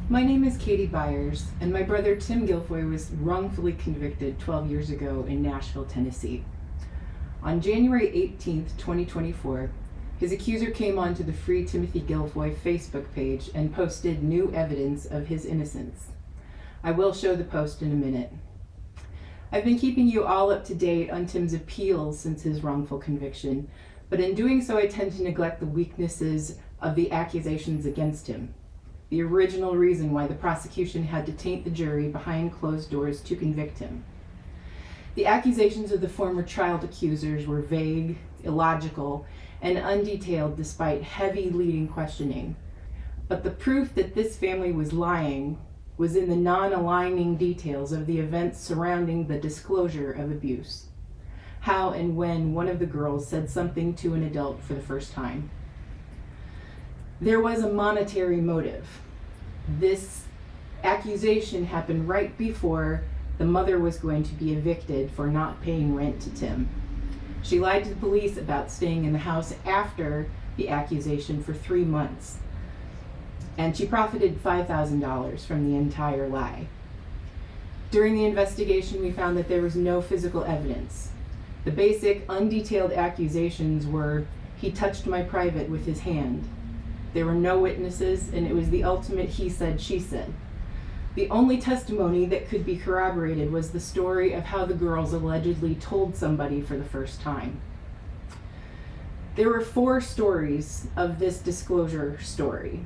My name is Katie Byers, and my brother Tim Guilfoyle was wrongfully convicted 12 years ago in Nashville, Tennessee. On January 18, 2024, his accuser came onto the Free Timothy Guilfoyle Facebook page and posted new evidence of his innocence. I will show the post in a minute. I've been keeping you all up to date on Tim's appeals since his wrongful conviction, but in doing so I tend to neglect the weaknesses of the accusations against him. The original reason why the prosecution had to taint the jury behind closed doors to convict him. The accusations of the former child accusers were vague, illogical, and undetailed despite heavy leading questioning. But the proof that this family was lying was in the non-aligning details of the events surrounding the disclosure of abuse. How and when one of the girls said something to an adult for the first time. There was a monetary motive. This accusation happened right before the mother was going to be evicted for not paying rent to Tim. She lied to the police about staying in the house after the accusation for 3 months, and she profited $5,000 from the entire lie. During the investigation, we found that there was no physical evidence. The basic, undetailed accusations were, "He touched my private with his hand." There were no witnesses, and it was the ultimate he said, she said. The only testimony that could be corroborated was the story of how the girls allegedly told somebody for the first time. There were 4 stories of this disclosure story.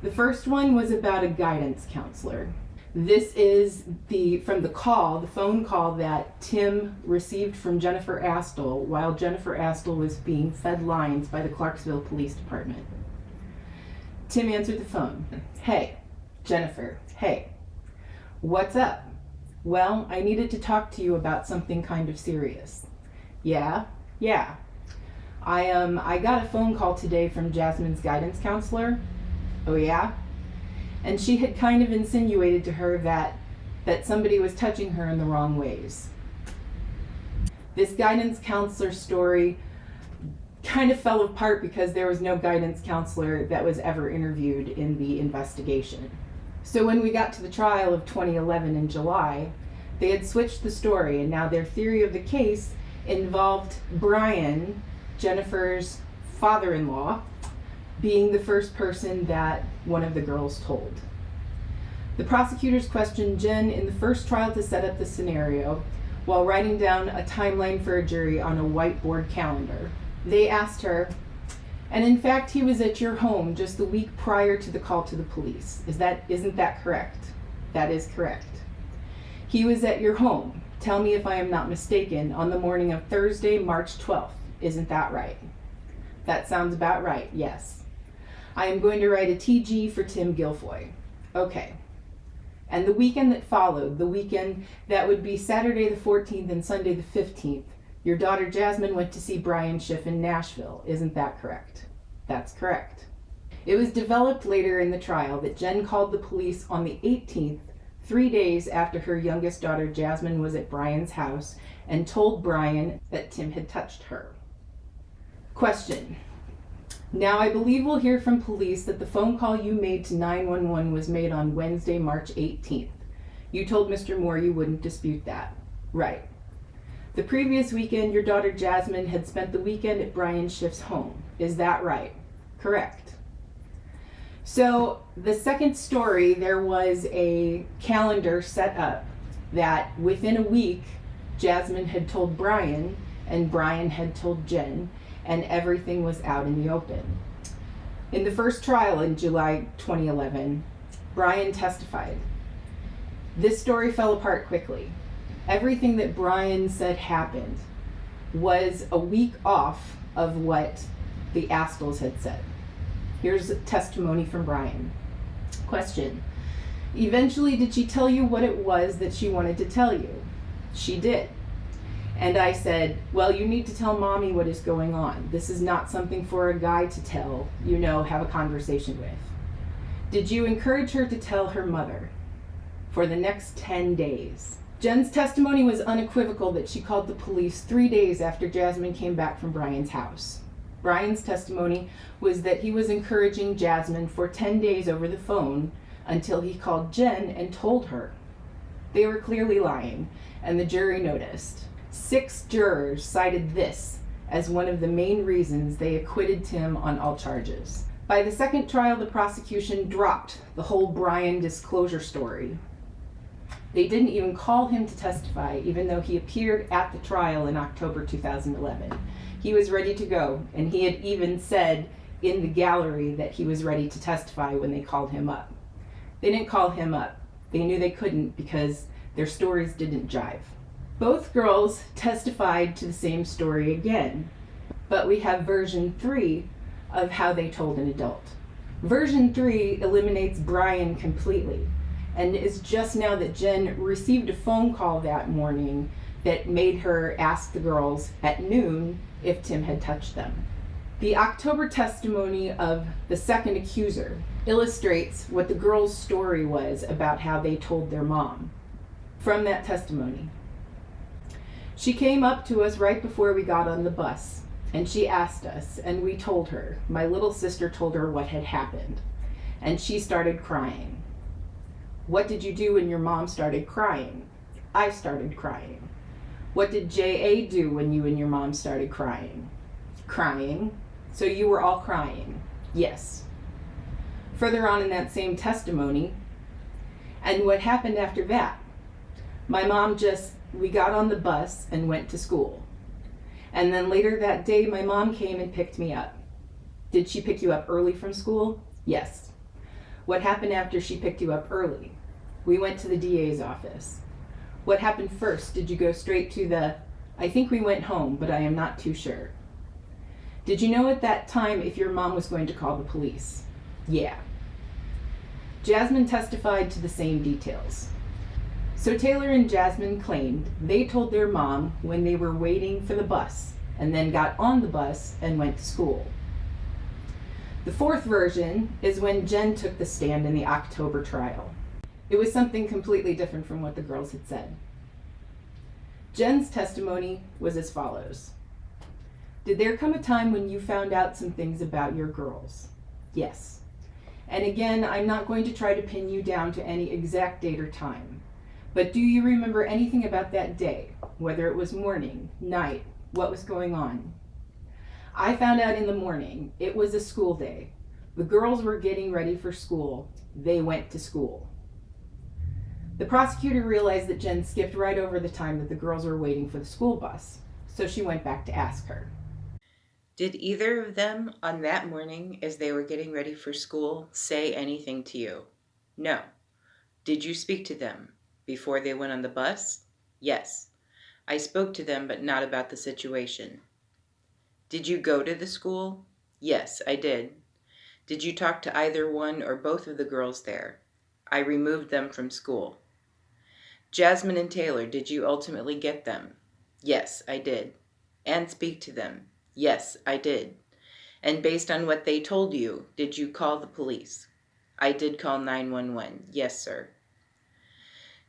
The first one was about a guidance counselor. This is from the phone call that Tim received from Jennifer Astle while Jennifer Astle was being fed lines by the Clarksville Police Department. Tim answered the phone. "Hey, Jennifer, hey. What's up? Well, I needed to talk to you about something kind of serious." Yeah. I got a phone call today from Jasmine's guidance counselor." "Oh yeah?" And she had kind of insinuated to her that somebody was touching her in the wrong ways. This guidance counselor story kind of fell apart because there was no guidance counselor that was ever interviewed in the investigation. So when we got to the trial of 2011 in July, they had switched the story, and now their theory of the case involved Brian, Jennifer's father-in-law, being the first person that one of the girls told. The prosecutors questioned Jen in the first trial to set up the scenario while writing down a timeline for a jury on a whiteboard calendar. They asked her, "And in fact, he was at your home just the week prior to the call to the police. Isn't that correct?" "That is correct." "He was at your home, tell me if I am not mistaken, on the morning of Thursday, March 12th. Isn't that right?" "That sounds about right, yes." "I am going to write a TG for Tim Guilfoyle." "Okay." "And the weekend that followed, the weekend that would be Saturday the 14th and Sunday the 15th, your daughter Jasmine went to see Brian Schiff in Nashville. Isn't that correct?" "That's correct." It was developed later in the trial that Jen called the police on the 18th, 3 days after her youngest daughter Jasmine was at Brian's house, and told Brian that Tim had touched her. Question. Now I believe we'll hear from police that the phone call you made to 911 was made on Wednesday, March 18th. You told Mr. Moore you wouldn't dispute that. Right. The previous weekend, your daughter Jasmine had spent the weekend at Brian Schiff's home. Is that right? Correct. So the second story, there was a calendar set up that within a week, Jasmine had told Brian and Brian had told Jen, and everything was out in the open. In the first trial in July 2011, Brian testified. This story fell apart quickly. Everything that Brian said happened was a week off of what the Astles had said. Here's a testimony from Brian. Question. Eventually, did she tell you what it was that she wanted to tell you? She did. And I said, well, you need to tell mommy what is going on. This is not something for a guy to tell, have a conversation with. Did you encourage her to tell her mother? For the next 10 days. Jen's testimony was unequivocal that she called the police 3 days after Jasmine came back from Brian's house. Brian's testimony was that he was encouraging Jasmine for 10 days over the phone until he called Jen and told her. They were clearly lying, and the jury noticed. 6 jurors cited this as one of the main reasons they acquitted Tim on all charges. By the second trial, the prosecution dropped the whole Brian disclosure story. They didn't even call him to testify, even though he appeared at the trial in October 2011. He was ready to go, and he had even said in the gallery that he was ready to testify when they called him up. They didn't call him up. They knew they couldn't because their stories didn't jive. Both girls testified to the same story again, but we have version 3 of how they told an adult. Version 3 eliminates Brian completely, and it's just now that Jen received a phone call that morning that made her ask the girls at noon if Tim had touched them. The October testimony of the second accuser illustrates what the girls' story was about how they told their mom. From that testimony, she came up to us right before we got on the bus, and she asked us, and we told her. My little sister told her what had happened, and she started crying. What did you do when your mom started crying? I started crying. What did J.A. do when you and your mom started crying? Crying. So you were all crying? Yes. Further on in that same testimony, and what happened after that? My mom we got on the bus and went to school. And then later that day, my mom came and picked me up. Did she pick you up early from school? Yes. What happened after she picked you up early? We went to the DA's office. What happened first? Did you go straight to I think we went home, but I am not too sure. Did you know at that time if your mom was going to call the police? Yeah. Jasmine testified to the same details. So Taylor and Jasmine claimed they told their mom when they were waiting for the bus and then got on the bus and went to school. The fourth version is when Jen took the stand in the October trial. It was something completely different from what the girls had said. Jen's testimony was as follows. Did there come a time when you found out some things about your girls? Yes. And again, I'm not going to try to pin you down to any exact date or time. But do you remember anything about that day? Whether it was morning, night, what was going on? I found out in the morning. It was a school day. The girls were getting ready for school. They went to school. The prosecutor realized that Jen skipped right over the time that the girls were waiting for the school bus, so she went back to ask her. Did either of them on that morning as they were getting ready for school say anything to you? No. Did you speak to them before they went on the bus? Yes. I spoke to them, but not about the situation. Did you go to the school? Yes, I did. Did you talk to either one or both of the girls there? I removed them from school. Jasmine and Taylor, did you ultimately get them? Yes, I did. And speak to them? Yes, I did. And based on what they told you, did you call the police? I did call 911. Yes, sir.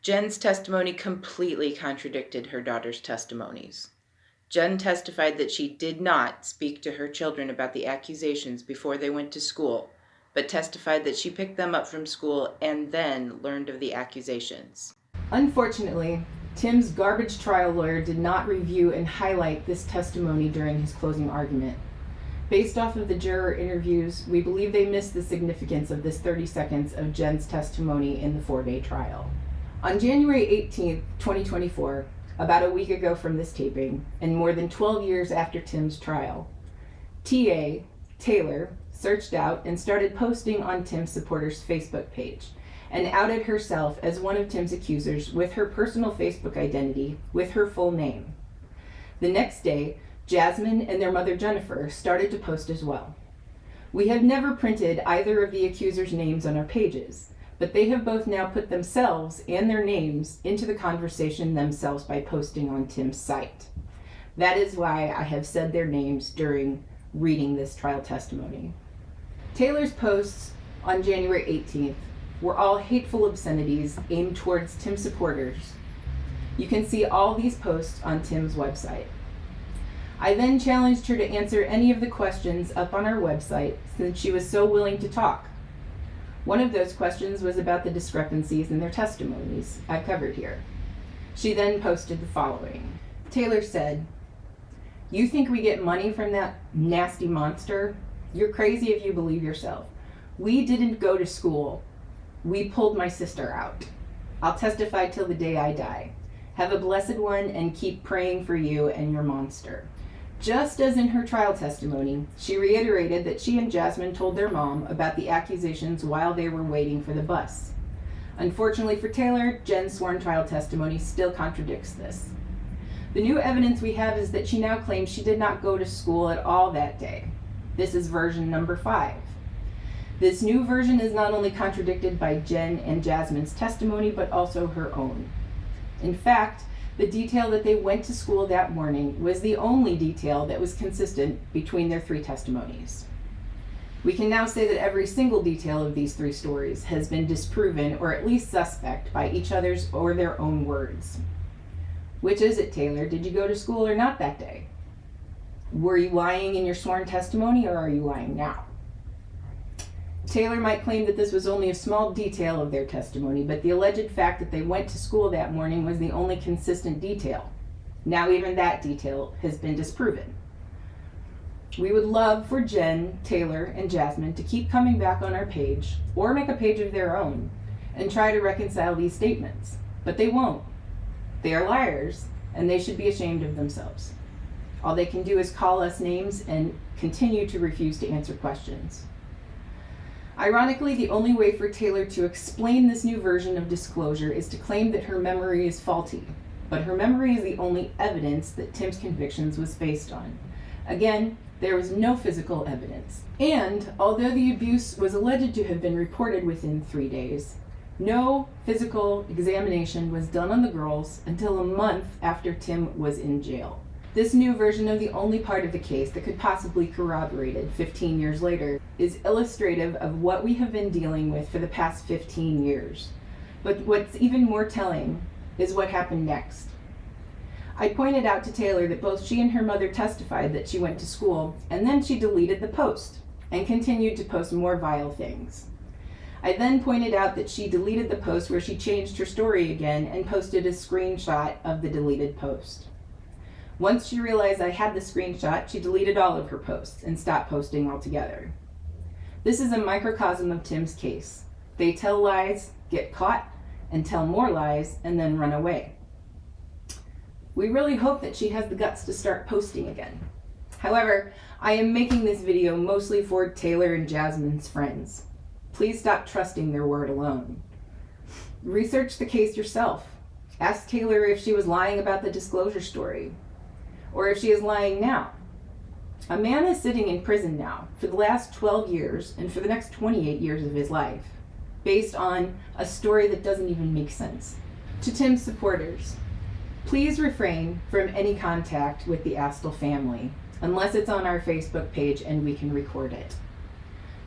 Jen's testimony completely contradicted her daughter's testimonies. Jen testified that she did not speak to her children about the accusations before they went to school, but testified that she picked them up from school and then learned of the accusations. Unfortunately, Tim's garbage trial lawyer did not review and highlight this testimony during his closing argument. Based off of the juror interviews, we believe they missed the significance of this 30 seconds of Jen's testimony in the 4-day trial. On January 18th, 2024, about a week ago from this taping, and more than 12 years after Tim's trial, T.A. Taylor searched out and started posting on Tim's supporters' Facebook page and outed herself as one of Tim's accusers with her personal Facebook identity with her full name. The next day, Jasmine and their mother Jennifer started to post as well. We have never printed either of the accusers' names on our pages, but they have both now put themselves and their names into the conversation themselves by posting on Tim's site. That is why I have said their names during reading this trial testimony. Taylor's posts on January 18th were all hateful obscenities aimed towards Tim supporters. You can see all these posts on Tim's website. I then challenged her to answer any of the questions up on our website since she was so willing to talk. One of those questions was about the discrepancies in their testimonies I've covered here. She then posted the following. Taylor said, "You think we get money from that nasty monster? You're crazy if you believe yourself. We didn't go to school. We pulled my sister out. I'll testify till the day I die. Have a blessed one and keep praying for you and your monster." Just as in her trial testimony, she reiterated that she and Jasmine told their mom about the accusations while they were waiting for the bus. Unfortunately for Taylor, Jen's sworn trial testimony still contradicts this. The new evidence we have is that she now claims she did not go to school at all that day. This is version number 5. This new version is not only contradicted by Jen and Jasmine's testimony, but also her own. In fact, the detail that they went to school that morning was the only detail that was consistent between their 3 testimonies. We can now say that every single detail of these 3 stories has been disproven or at least suspect by each other's or their own words. Which is it, Taylor? Did you go to school or not that day? Were you lying in your sworn testimony or are you lying now? Taylor might claim that this was only a small detail of their testimony, but the alleged fact that they went to school that morning was the only consistent detail. Now even that detail has been disproven. We would love for Jen, Taylor, and Jasmine to keep coming back on our page, or make a page of their own, and try to reconcile these statements. But they won't. They are liars, and they should be ashamed of themselves. All they can do is call us names and continue to refuse to answer questions. Ironically, the only way for Taylor to explain this new version of disclosure is to claim that her memory is faulty, but her memory is the only evidence that Tim's convictions was based on. Again, there was no physical evidence. And although the abuse was alleged to have been reported within 3 days, no physical examination was done on the girls until a month after Tim was in jail. This new version of the only part of the case that could possibly corroborate it 15 years later is illustrative of what we have been dealing with for the past 15 years. But what's even more telling is what happened next. I pointed out to Taylor that both she and her mother testified that she went to school, and then she deleted the post and continued to post more vile things. I then pointed out that she deleted the post where she changed her story again and posted a screenshot of the deleted post. Once she realized I had the screenshot, she deleted all of her posts and stopped posting altogether. This is a microcosm of Tim's case. They tell lies, get caught, and tell more lies, and then run away. We really hope that she has the guts to start posting again. However, I am making this video mostly for Taylor and Jasmine's friends. Please stop trusting their word alone. Research the case yourself. Ask Taylor if she was lying about the disclosure story, or if she is lying now. A man is sitting in prison now for the last 12 years and for the next 28 years of his life, based on a story that doesn't even make sense. To Tim's supporters, please refrain from any contact with the Astle family, unless it's on our Facebook page and we can record it.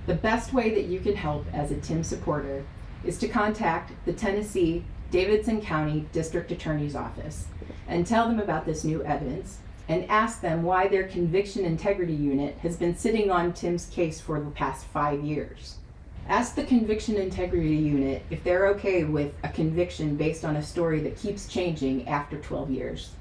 The best way that you can help as a Tim supporter is to contact the Tennessee Davidson County District Attorney's Office and tell them about this new evidence and ask them why their Conviction Integrity Unit has been sitting on Tim's case for the past 5 years. Ask the Conviction Integrity Unit if they're okay with a conviction based on a story that keeps changing after 12 years.